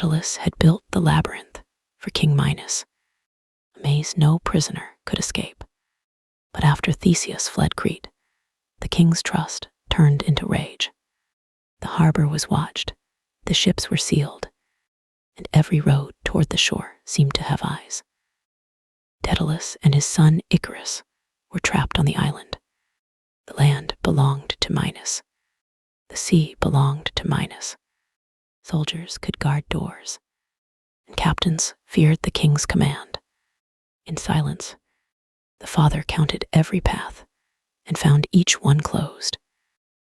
Daedalus had built the labyrinth for King Minos, a maze no prisoner could escape. But after Theseus fled Crete, the king's trust turned into rage. The harbor was watched, the ships were sealed, and every road toward the shore seemed to have eyes. Daedalus and his son Icarus were trapped on the island. The land belonged to Minos. The sea belonged to Minos. Soldiers could guard doors, and captains feared the king's command. In silence, the father counted every path and found each one closed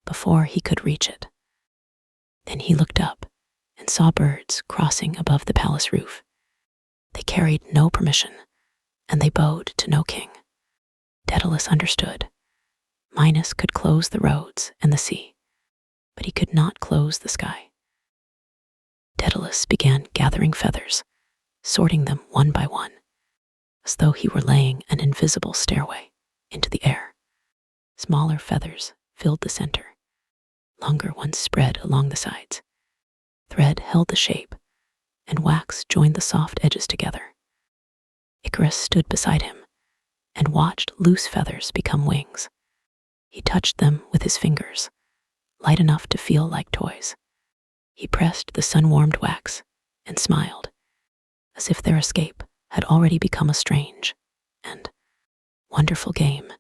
before he could reach it. Then he looked up and saw birds crossing above the palace roof. They carried no permission, and they bowed to no king. Daedalus understood. Minos could close the roads and the sea, but he could not close the sky. Daedalus began gathering feathers, sorting them one by one, as though he were laying an invisible stairway into the air. Smaller feathers filled the center. Longer ones spread along the sides. Thread held the shape, and wax joined the soft edges together. Icarus stood beside him and watched loose feathers become wings. He touched them with his fingers, light enough to feel like toys. He pressed the sun-warmed wax and smiled, as if their escape had already become a strange and wonderful game.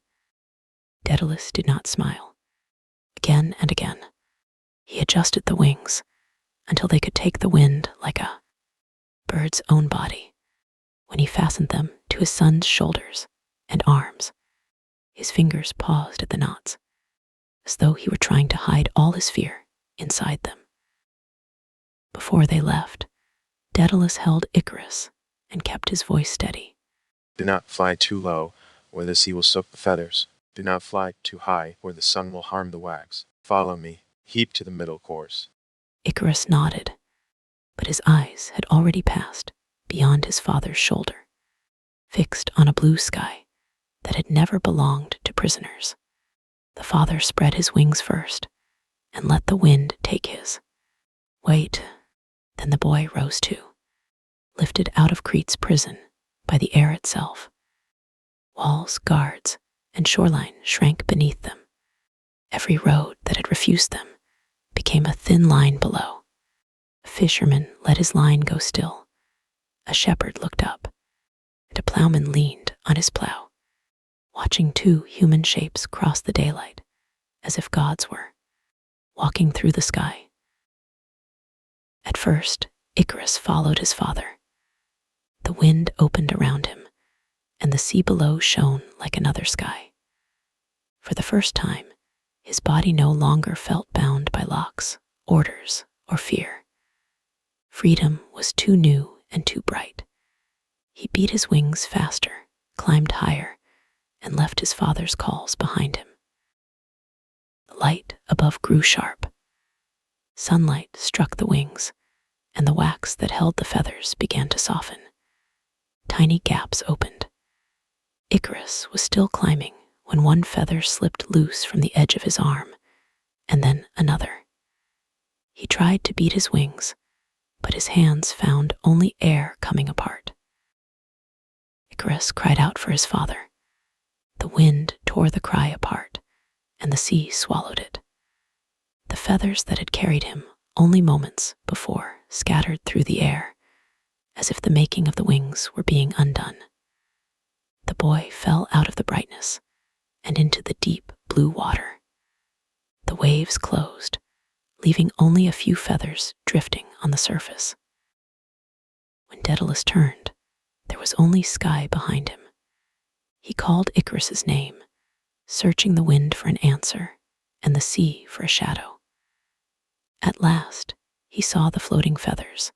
Daedalus did not smile. Again and again, he adjusted the wings until they could take the wind like a bird's own body. When he fastened them to his son's shoulders and arms, his fingers paused at the knots, as though he were trying to hide all his fear inside them. Before they left, Daedalus held Icarus and kept his voice steady. Do not fly too low, or the sea will soak the feathers. Do not fly too high, or the sun will harm the wax. Follow me, keep to the middle course. Icarus nodded, but his eyes had already passed beyond his father's shoulder, fixed on a blue sky that had never belonged to prisoners. The father spread his wings first and let the wind take his. Wait. Then the boy rose too, lifted out of Crete's prison by the air itself. Walls, guards, and shoreline shrank beneath them. Every road that had refused them became a thin line below. A fisherman let his line go still. A shepherd looked up, and a plowman leaned on his plow, watching two human shapes cross the daylight, as if gods were walking through the sky. At first, Icarus followed his father. The wind opened around him, and the sea below shone like another sky. For the first time, his body no longer felt bound by locks, orders, or fear. Freedom was too new and too bright. He beat his wings faster, climbed higher, and left his father's calls behind him. The light above grew sharp. Sunlight struck the wings, and the wax that held the feathers began to soften. Tiny gaps opened. Icarus was still climbing when one feather slipped loose from the edge of his arm, and then another. He tried to beat his wings, but his hands found only air coming apart. Icarus cried out for his father. The wind tore the cry apart, and the sea swallowed it. The feathers that had carried him only moments before scattered through the air, as if the making of the wings were being undone. The boy fell out of the brightness and into the deep blue water. The waves closed, leaving only a few feathers drifting on the surface. When Daedalus turned, there was only sky behind him. He called Icarus's name, searching the wind for an answer and the sea for a shadow. At last, he saw the floating feathers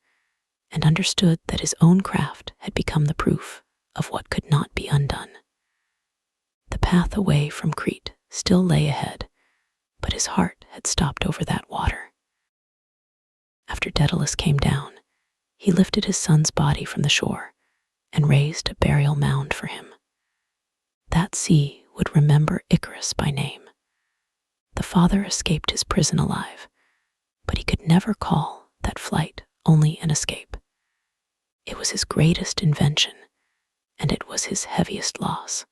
and understood that his own craft had become the proof of what could not be undone. The path away from Crete still lay ahead, but his heart had stopped over that water. After Daedalus came down, he lifted his son's body from the shore and raised a burial mound for him. That sea would remember Icarus by name. The father escaped his prison alive, but he could never call that flight only an escape. It was his greatest invention, and it was his heaviest loss.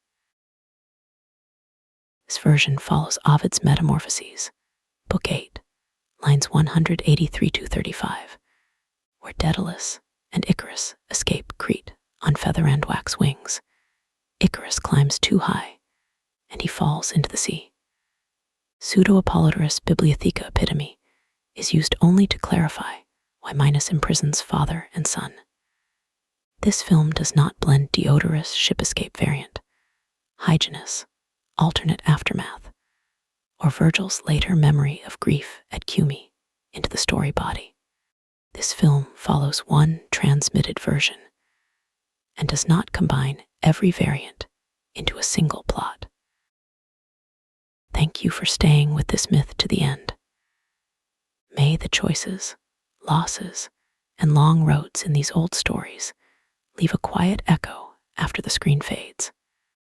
This version follows Ovid's Metamorphoses, Book 8, lines 183-35, where Daedalus and Icarus escape Crete on feather and wax wings. Icarus climbs too high, and he falls into the sea. Pseudo-Apollodorus Bibliotheca Epitome is used only to clarify why Minos imprisons father and son. This film does not blend Diodorus' ship escape variant, Hyginus, alternate aftermath, or Virgil's later memory of grief at Cumae into the story body. This film follows one transmitted version and does not combine every variant into a single plot. Thank you for staying with this myth to the end. May the choices, losses, and long roads in these old stories leave a quiet echo after the screen fades.